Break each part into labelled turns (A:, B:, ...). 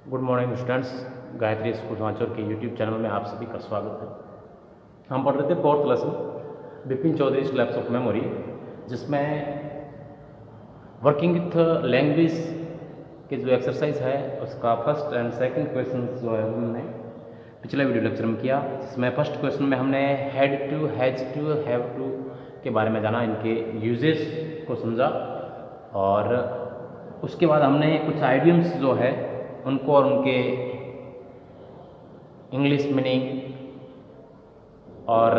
A: Good morning students. Gayatri school Sanchore के YouTube channel में आप सभी का स्वागत है। हम पढ़ रहे थे fourth lesson Bipin Chaudhary slabs of memory, जिसमें वर्किंग विथ लैंग्वेज के जो एक्सरसाइज है उसका फर्स्ट एंड सेकंड क्वेश्चन जो है हमने पिछले वीडियो लेक्चर में किया। जिसमें फर्स्ट क्वेश्चन में हमने had to, has to, have to के बारे में जाना, इनके यूजेस को समझा, और उसके बाद हमने कुछ आइडियम्स जो है उनको और उनके इंग्लिश मीनिंग और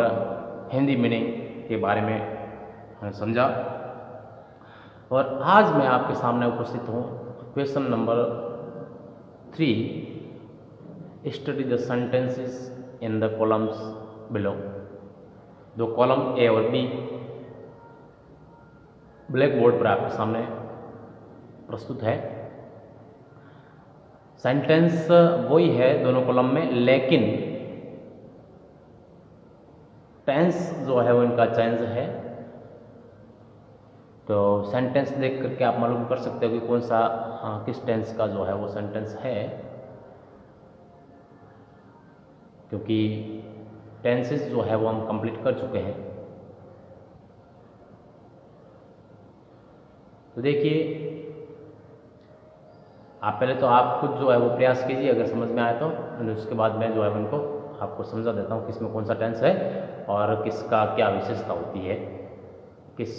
A: हिंदी मीनिंग के बारे में समझा। और आज मैं आपके सामने उपस्थित हूँ question number 3, study the sentences in the columns below. दो कॉलम ए और बी ब्लैक बोर्ड पर आपके सामने प्रस्तुत है। सेंटेंस वही है दोनों कॉलम में, लेकिन टेंस जो है वो इनका चेंज है। तो सेंटेंस देख करके आप मालूम कर सकते हो कि कौन सा किस टेंस का जो है वो सेंटेंस है, क्योंकि टेंसेस जो है वो हम कंप्लीट कर चुके हैं। तो देखिए, आप पहले तो आप खुद जो है वो प्रयास कीजिए, अगर समझ में आए तो उसके बाद मैं जो है उनको आपको समझा देता हूँ किस में कौन सा टेंस है और किसका क्या विशेषता होती है, किस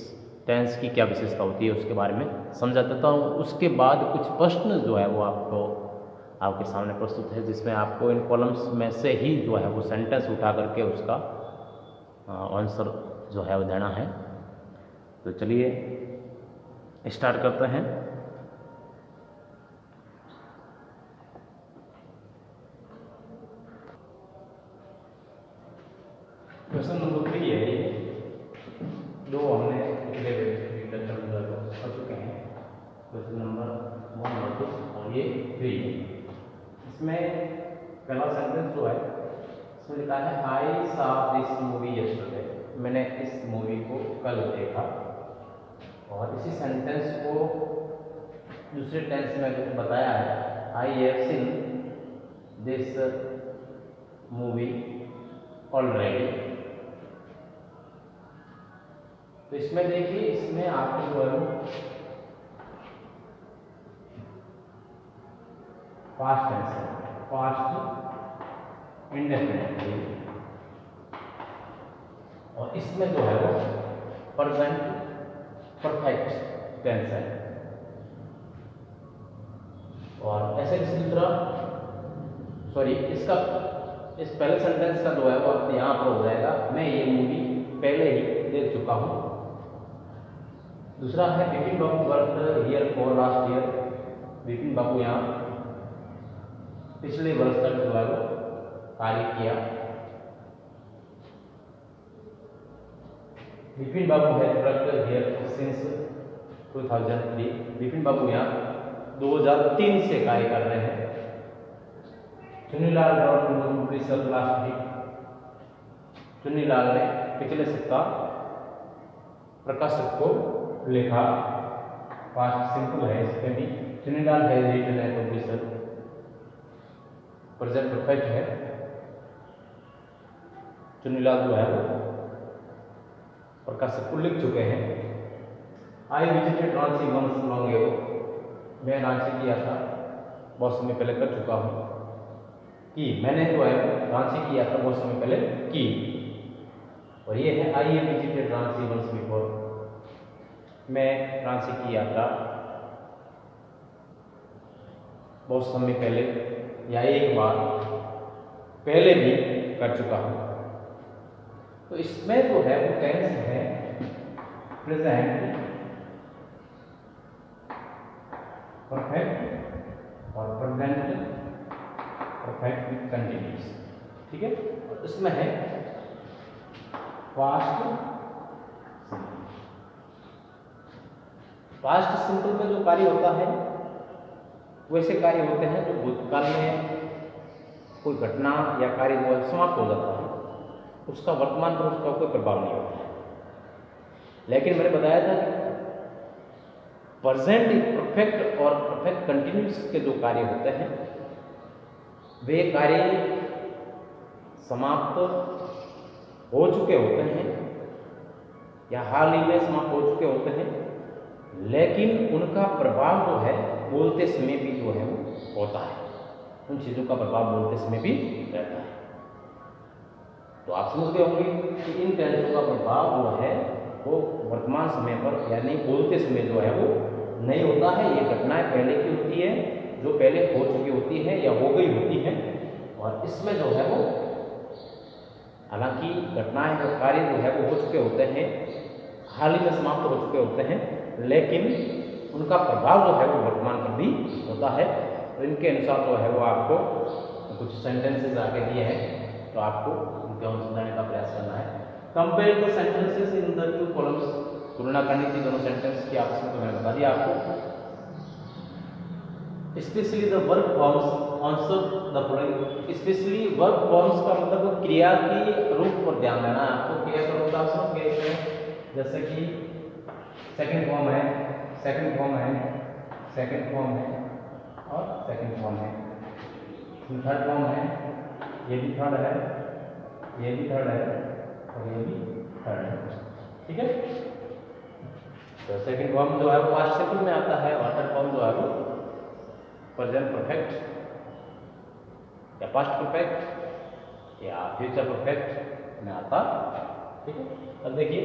A: टेंस की क्या विशेषता होती है उसके बारे में समझा देता हूँ। उसके बाद कुछ प्रश्न जो है वो आपके सामने प्रस्तुत है, जिसमें आपको इन कॉलम्स में से ही जो है वो सेंटेंस उठा करके उसका आंसर जो है वो देना है। तो चलिए स्टार्ट करते हैं। क्वेश्चन नंबर 3 है ये, दो हमने पिछले लेक्चर में कर चुके हैं। क्वेश्चन नंबर 1 और 2 और ये 3। इसमें पहला सेंटेंस जो है इसमें लिखा है I saw this movie yesterday. मैंने इस मूवी को कल देखा। और इसी सेंटेंस को दूसरे टेंस में बताया है, I have seen this movie already. तो इसमें देखिए, इसमें आपको जो है पास्ट टेंस है, पास्ट इंडेफिनिट, और इसमें जो है वो प्रेजेंट परफेक्ट टेंस है। और ऐसे इसी तरह इस पहले सेंटेंस का जो है वो अपने यहाँ पर हो जाएगा, मैं ये मूवी पहले ही देख चुका हूँ। दूसरा है Bipin Babu work here for last year. Bipin Babu यहाँ पिछले वर्ष तक जो है वो कार्य किया। बिपिन बाबू है work here since 2003। Bipin Babu यहाँ 2003 से कार्य कर रहे हैं। Chunnilal last week. चुन्नीलाल ने पिछले सप्ताह प्रकाशक को लिखा। पास्ट सिंपल है, इसमें भी चुन्नीलाल है रिटन है, पब्लिशर। प्रेजेंट परफेक्ट है, चुन्नीलाल जो है वो प्रकाशक को लिख चुके हैं। I visited Ranchi once long ago. मैं रांची गया था, बहुत समय पहले कर चुका हूँ। कि मैंने जो है रांची किया था बहुत समय पहले की। और ये है I have visited Ranchi once before. मैं रांची की यात्रा बहुत समय पहले या एक बार पहले भी कर चुका हूँ। तो इसमें जो है वो टेंस है प्रेजेंट परफेक्ट और प्रेजेंट परफेक्ट विथ कंटिन्यूस। ठीक है, और इसमें है पास्ट सिंपल में जो कार्य होता है वैसे कार्य होते हैं जो भूतकाल में कोई घटना या कार्य जो है समाप्त हो जाता है, उसका वर्तमान पर उसका कोई प्रभाव नहीं होता है। लेकिन मैंने बताया था कि प्रेजेंट परफेक्ट और परफेक्ट कंटिन्यूस के जो कार्य होते हैं वे कार्य समाप्त हो चुके होते हैं या हाल ही में समाप्त हो चुके होते हैं, लेकिन उनका प्रभाव जो है बोलते समय भी जो है वो होता है, उन चीज़ों का प्रभाव बोलते समय भी रहता है। तो आप समझ गए होंगे कि इन टेंसों का प्रभाव जो है वो वर्तमान समय पर यानी बोलते समय जो है वो नहीं होता है। ये घटनाएं पहले की होती है, जो पहले हो चुकी होती है या हो गई होती है, और इसमें जो है वो हालांकि घटनाएं और कार्य जो है वो हो चुके होते हैं, हाल ही में समाप्त हो चुके होते हैं, लेकिन उनका प्रभाव जो है वो वर्तमान पर भी होता है। तो इनके अनुसार जो है वो आपको कुछ सेंटेंसेस आगे दिए हैं, तो आपको उनके समझाने का प्रयास करना है। Compare the sentences in the two columns, तुलना करनी थी दोनों सेंटेंस की आपस में, तो मैंने बता दिया आपको। Specially the verb forms answer the following, specially verb forms का मतलब क्रिया की रूप पर ध्यान देना है आपको। क्रिया का रूप आप समझ गए इसमें, जैसे कि सेकंड फॉर्म है, सेकंड फॉर्म है, सेकंड फॉर्म है और सेकंड फॉर्म है, थर्ड फॉर्म है, ये भी थर्ड है, ये भी थर्ड है और ये भी थर्ड है, ठीक है। तो सेकंड फॉर्म जो है वो पास्ट सिंपल में आता है और थर्ड फॉर्म जो है वो प्रेजेंट परफेक्ट या पास्ट परफेक्ट या फ्यूचर परफेक्ट में आता, ठीक है। अब देखिए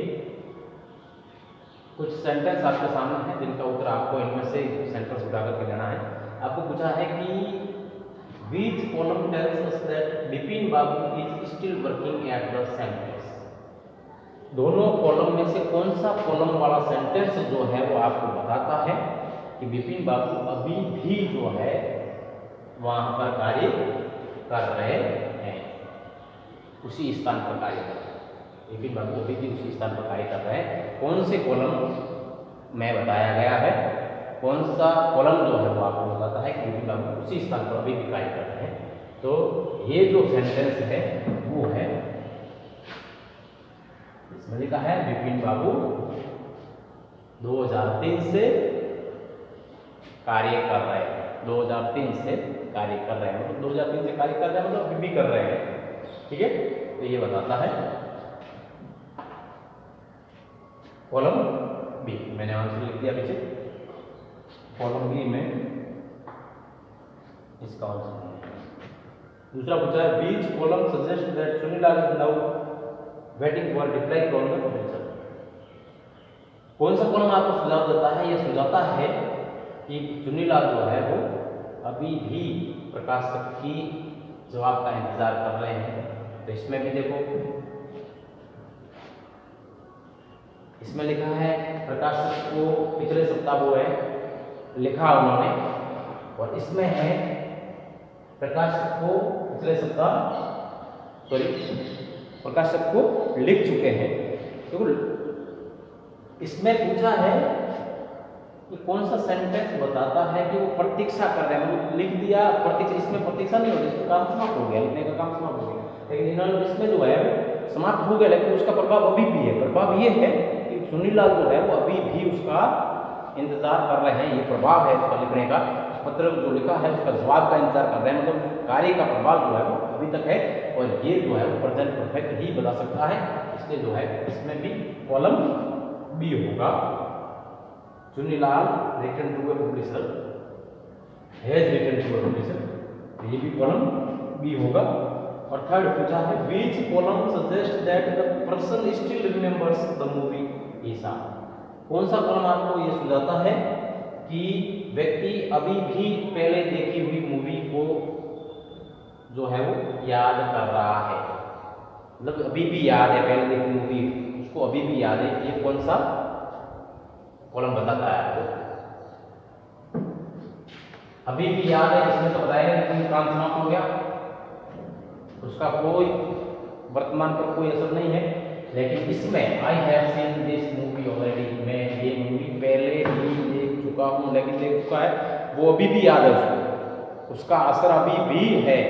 A: कुछ सेंटेंस आपके सामने हैं जिनका उत्तर आपको इनमें से सेंटेंस उठा करके देना है। आपको पूछा है कि which column tells us that Bipin Babu is still working at the same place। दोनों कॉलम में से कौन सा कॉलम वाला सेंटेंस जो है वो आपको बताता है कि बिपिन बाबू अभी भी जो है वहां पर कार्य कर रहे हैं, उसी स्थान पर कार्य कर रहे हैं। बिपिन बाबू अभी भी उसी स्थान पर कार्य कर रहे हैं। कौन से कॉलम में बताया गया है, कौन सा कॉलम जो है वो आपको बताता है कि बिपिन बाबू उसी स्थान पर अभी भी कार्य कर रहे हैं। तो ये जो सेंटेंस है वो है, इसमें लिखा है बिपिन बाबू 2003 से कार्य कर रहे हैं, 2003 से कार्य कर रहे हैं, मतलब 2003 से कार्य कर रहे हैं मतलब अभी भी कर रहे हैं, ठीक है। तो ये बताता है कॉलम बी, मैंने आंसर लिख दिया पीछे, कॉलम बी में इसका आंसर है। दूसरा पूछा है which column suggest that Sunil is now waiting for reply from the professor. कौन सा कॉलम आपको सुझाव देता है, यह सुझाता है कि चुनीलाल जो है वो अभी भी प्रकाशक की जवाब का इंतजार कर रहे हैं। तो इसमें भी देखो, इसमें लिखा है प्रकाशक को पिछले सप्ताह वो है लिखा उन्होंने, और इसमें है प्रकाशक को पिछले सप्ताह प्रकाशक को लिख चुके हैं। तो इसमें पूछा है कि कौन सा सेंटेंस बताता है कि वो प्रतीक्षा कर रहे हैं, मतलब लिख दिया प्रतीक्षा, इसमें प्रतीक्षा नहीं होती, इसका काम समाप्त हो गया, लिखने का काम समाप्त हो गया, लेकिन इन्होंने इसमें जो है समाप्त हो गया, लेकिन उसका प्रभाव अभी भी है। प्रभाव ये है कि सुनीलाल जो है वो अभी भी उसका इंतजार कर रहे हैं, ये प्रभाव है उसका लिखने का, पत्र जो लिखा है उसका जवाब का इंतजार कर रहे हैं, मतलब कार्य का प्रभाव जो है वो अभी तक है, और ये जो है वो प्रेजेंट परफेक्ट ही बता सकता है। इसलिए जो है इसमें भी कॉलम बी होगा, Chunilal return to a publisher, has return to a publisher, ये भी कॉलम बी होगा। और थर्ड पूछा है which column suggest that the person still remembers the movie Isa. कौन सा कॉलम आपको ये सुझाता है कि व्यक्ति अभी भी पहले देखी हुई मूवी को जो है वो याद कर रहा है, मतलब अभी भी याद है, पहले देखी मूवी उसको अभी भी याद है, ये कौन सा कॉलम बताता है आपको? अभी भी याद है, इसमें तो बताया लेकिन काम समाप्त हो गया, उसका कोई वर्तमान पर कोई असर नहीं है। लेकिन इसमें I have seen this movie already, मैं ये मूवी पहले ही देख चुका हूँ, लेकिन देख चुका है वो अभी भी याद है उसको, उसका असर अभी भी है।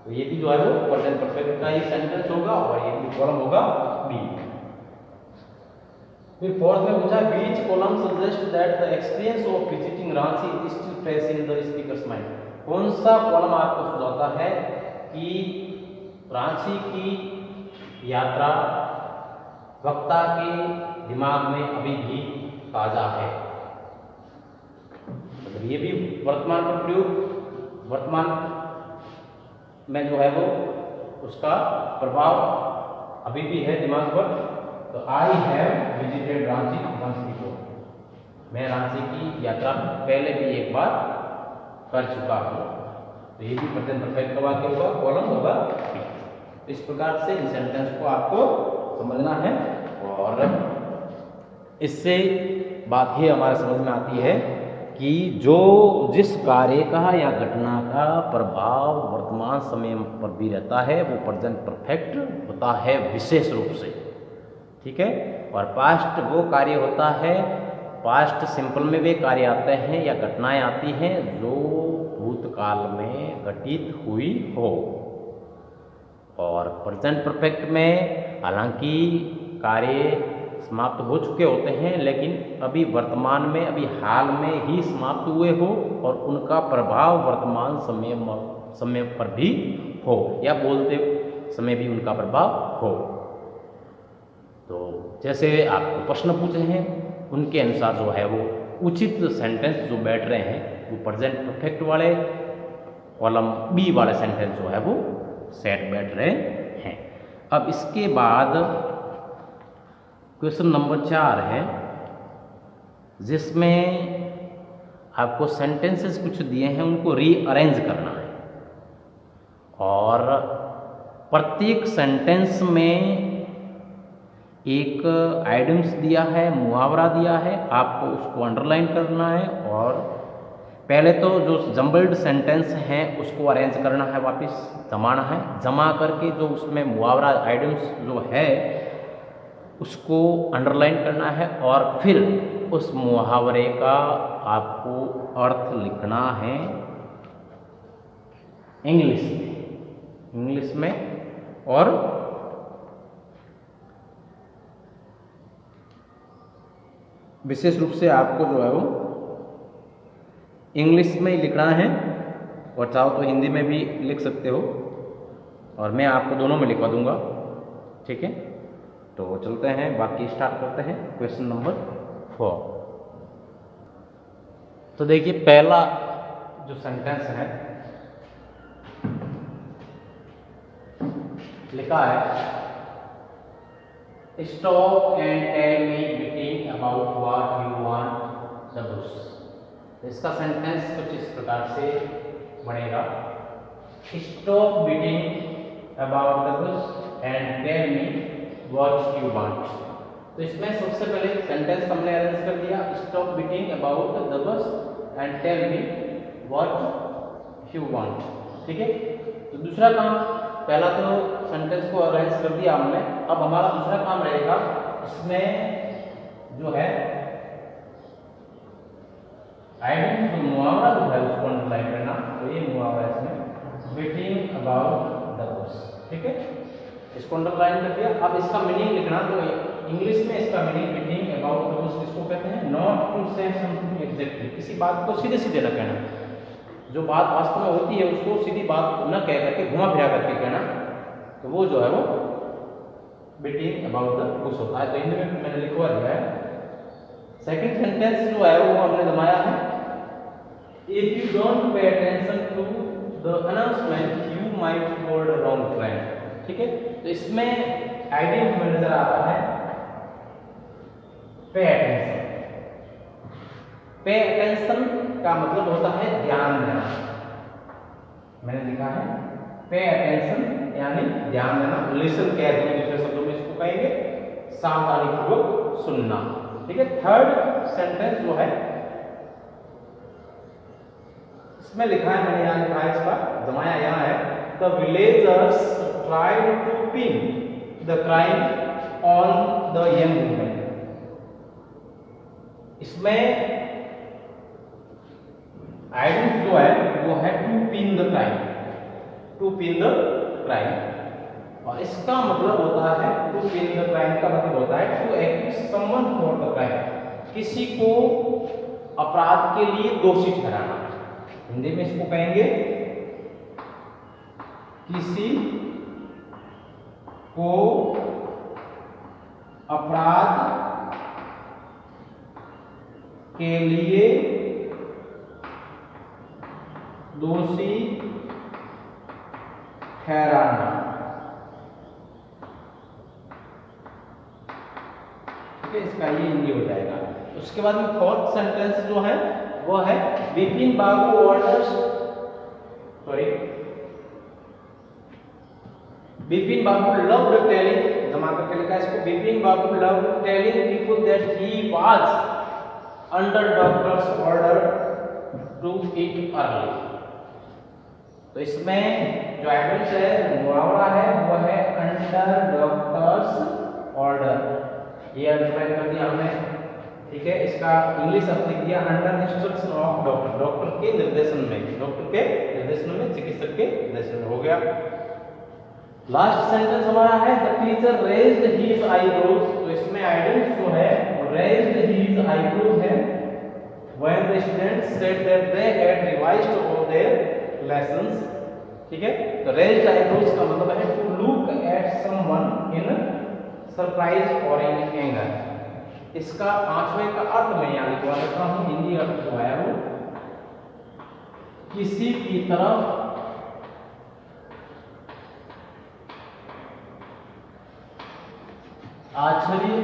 A: तो ये भी जो है वो प्रेजेंट परफेक्ट का ही सेंटेंस होगा और ये भी कॉलम होगा बी। फिर फोर्थ में पूछा which column suggest that the experience of visiting Ranchi is still fresh in the speaker's mind. कौन सा कॉलम आपको सुझाता है कि रांची की यात्रा वक्ता के दिमाग में अभी भी ताजा है? मतलब ये भी वर्तमान पर प्रयोग, वर्तमान में जो है वो उसका प्रभाव अभी भी है दिमाग पर। तो I have visited Ranchi once before, मैं रांची की यात्रा पहले भी एक बार कर चुका हूँ। तो ये भी प्रेजेंट परफेक्ट का वाक्य होगा, कॉलम होगा। इस प्रकार से इन सेंटेंस को आपको समझना है और इससे बात ये हमारे समझ में आती है कि जो जिस कार्य का या घटना का प्रभाव वर्तमान समय पर भी रहता है वो प्रेजेंट परफेक्ट होता है विशेष रूप से, ठीक है। और पास्ट वो कार्य होता है, पास्ट सिंपल में वे कार्य आते हैं या घटनाएं आती हैं जो भूतकाल में घटित हुई हो। और प्रेजेंट परफेक्ट में हालांकि कार्य समाप्त हो चुके होते हैं लेकिन अभी वर्तमान में, अभी हाल में ही समाप्त हुए हो और उनका प्रभाव वर्तमान समय पर भी हो या बोलते समय भी उनका प्रभाव हो। तो जैसे आपको प्रश्न पूछे हैं उनके अनुसार जो है वो उचित सेंटेंस जो बैठ रहे हैं वो प्रेजेंट परफेक्ट वाले कॉलम बी वाले सेंटेंस जो है वो सेट बैठ रहे हैं। अब इसके बाद क्वेश्चन नंबर 4 है जिसमें आपको सेंटेंसेस कुछ दिए हैं उनको रीअरेंज करना है और प्रत्येक सेंटेंस में एक आइडियम्स दिया है, मुहावरा दिया है, आपको उसको अंडरलाइन करना है और पहले तो जो जम्बल्ड सेंटेंस हैं उसको अरेंज करना है, वापस जमाना है, जमा करके जो उसमें मुहावरा आइडियम्स जो है उसको अंडरलाइन करना है और फिर उस मुहावरे का आपको अर्थ लिखना है इंग्लिश में और विशेष रूप से आपको जो है वो इंग्लिश में ही लिखना है और चाहो तो हिंदी में भी लिख सकते हो और मैं आपको दोनों में लिखवा दूंगा, ठीक है। तो चलते हैं, बाकी स्टार्ट करते हैं क्वेश्चन नंबर 4। तो देखिए पहला जो सेंटेंस है लिखा है stop and tell me beating about what you want the bush. इसका सेंटेंस कुछ इस प्रकार से बनेगा, stop beating about the bush and tell me what you want. तो इसमें सबसे पहले सेंटेंस हमने अरेंज कर दिया, stop beating about the bush and tell me what you want, ठीक है। तो दूसरा काम, पहला तो सेंटेंस को अरेंज कर दिया हमने, अब हमारा दूसरा काम रहेगा इसमें जो है आइडियम जो मुहावरा जो है उसको अंडरलाइन करना। तो ये मुहावरा इसमें बीटिंग अबाउट द बुश, ठीक है, इसको अंडरलाइन कर दिया। अब इसका मीनिंग लिखना, तो इंग्लिश में इसका meaning beating about the bush किसको कहते हैं? Not to say something exactly, किसी बात को सीधे सीधे न कहना, जो बात वास्तव में होती है उसको सीधी बात न कह करके घुमा फिरा करके कहना, तो वो जो है वो बीटिंग अबाउट द बुश होता है। तो हिंदी में मैंने लिखवा दिया है। सेकंड सेंटेंस जो है वो हमने जमाया है, if you don't pay attention to the announcement you might board wrong train, ठीक है। तो इसमें आइडिया हमें नजर आता है पे अटेंशन। पे अटेंशन का मतलब होता है ध्यान देना, मैंने लिखा है पे अटेंशन यानी ध्यान देना, लिसन कहते हैं दूसरे शब्दों में इसको कहेंगे, सावधानीपूर्वक सुनना, ठीक है। थर्ड सेंटेंस जो है इसमें लिखा है, मैंने यहाँ लिखा है, इसका जमाया यहाँ है, the villagers tried to pin the crime on the young women. इसमें आइडिया जो है वो है to pin the crime, to pin the crime, और इसका मतलब होता है टू पिन द क्राइम का मतलब होता है to accuse someone for the crime, किसी को अपराध के लिए दोषी ठहराना, हिंदी में इसको कहेंगे किसी को अपराध के लिए दोषी ठहराना। ठीक है, इसका ये हिंदी हो जाएगा। उसके बाद में फोर्थ सेंटेंस जो है वो है Bipin Babu orders, Bipin Babu loved telling, जमा करके लिखा है इसको, Bipin Babu loved telling people that he was under doctor's order to eat early. तो इसमें जो एडवर्ब है, मुहावरा है, वो है अंडर डॉक्टर्स ऑर्डर। ये अंडरलाइन कर दिया हमने। ठीक है, इसका इंग्लिश अर्थ लिख दिया under instruction of doctor, doctor के निर्देशन में, डॉक्टर के निर्देशन में, चिकित्सक के निर्देशन में हो गया। लास्ट सेंटेंस हमारा है the teacher raised his eyebrows. तो इसमें आइडेंट जो है रेज्ड हिज आईब्रोज है when the students said that they had revised all their lessons. ठीक है, तो रेज्ड आईब्रोज का मतलब है to look at someone in surprise और इन एंगर। इसका पांचवें का अर्थ मैं यहाँ लिखवा देता हूँ, हिंदी अर्थ जो है वो किसी की तरफ आश्चर्य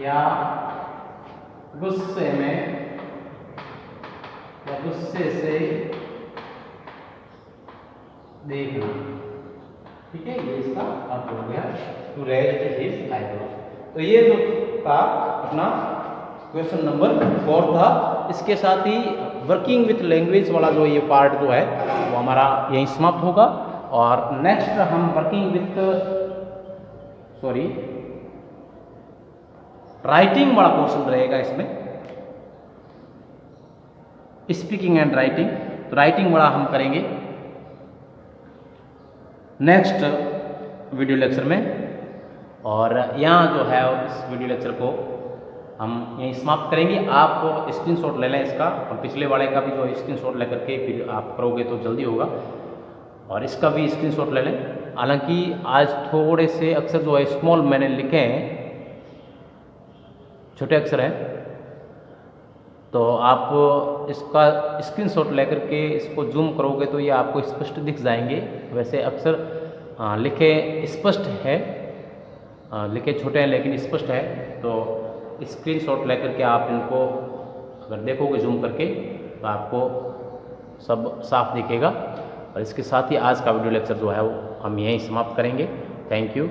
A: या गुस्से में या गुस्से से देखना। ठीक है, ये इसका अर्थ हो गया टू रेज हिज आईब्रोज। तो ये जो था अपना क्वेश्चन नंबर 4 था। इसके साथ ही वर्किंग विथ लैंग्वेज वाला जो ये पार्ट जो है वो हमारा यहीं समाप्त होगा। और नेक्स्ट हम वर्किंग विथ राइटिंग वाला पोर्शन रहेगा इसमें, स्पीकिंग एंड राइटिंग। तो राइटिंग वाला हम करेंगे नेक्स्ट वीडियो लेक्चर में। और यहाँ जो है इस वीडियो लेक्चर को हम यहीं समाप्त करेंगे। आप स्क्रीनशॉट ले लें इसका, और पिछले वाले का भी जो स्क्रीनशॉट लेकर के फिर आप करोगे तो जल्दी होगा, और इसका भी स्क्रीनशॉट ले लें। हालांकि आज थोड़े से अक्षर जो है स्मॉल मैंने लिखे हैं, छोटे अक्षर हैं, तो आप इसका स्क्रीनशॉट लेकर के इसको जूम करोगे तो ये आपको स्पष्ट दिख जाएंगे। वैसे अक्षर लिखे स्पष्ट है, लिखे छोटे हैं लेकिन स्पष्ट है। तो स्क्रीनशॉट लेकर के आप इनको अगर देखोगे जूम करके तो आपको सब साफ दिखेगा। और इसके साथ ही आज का वीडियो लेक्चर जो है वो हम यहीं समाप्त करेंगे। Thank you.